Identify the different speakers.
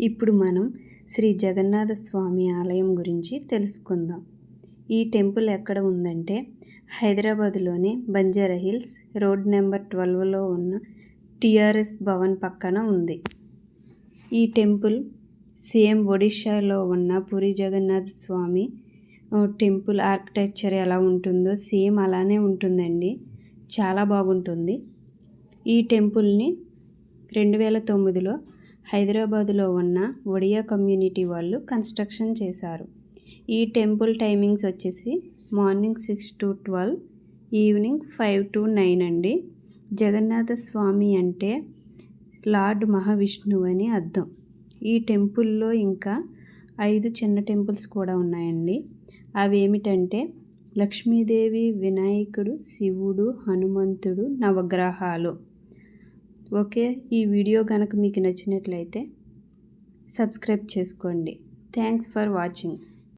Speaker 1: ఇప్పుడు మనం శ్రీ జగన్నాథ స్వామి ఆలయం గురించి తెలుసుకుందాం. ఈ టెంపుల్ ఎక్కడ ఉందంటే హైదరాబాద్లోని బంజారా హిల్స్ రోడ్ నెంబర్ 12లో ఉన్న టిఆర్ఎస్ భవన్ పక్కన ఉంది. ఈ టెంపుల్ సేమ్ ఒడిషాలో ఉన్న పూరి జగన్నాథ స్వామి టెంపుల్ ఆర్కిటెక్చర్ ఎలా ఉంటుందో సేమ్ అలానే ఉంటుందండి. చాలా బాగుంటుంది. ఈ టెంపుల్ని 2009లో హైదరాబాదులో ఉన్న ఒడియా కమ్యూనిటీ వాళ్ళు కన్స్ట్రక్షన్ చేశారు. ఈ టెంపుల్ టైమింగ్స్ వచ్చేసి మార్నింగ్ 6 to 12, ఈవినింగ్ 5 to 9 అండి. జగన్నాథ స్వామి అంటే లార్డ్ మహావిష్ణువు అని అర్థం. ఈ టెంపుల్లో ఇంకా 5 చిన్న టెంపుల్స్ కూడా ఉన్నాయండి. అవి ఏమిటంటే లక్ష్మీదేవి, వినాయకుడు, శివుడు, హనుమంతుడు, నవగ్రహాలు. ఓకే, ఈ వీడియో కనుక మీకు నచ్చినట్లయితే సబ్స్క్రైబ్ చేసుకోండి. Thanks for watching.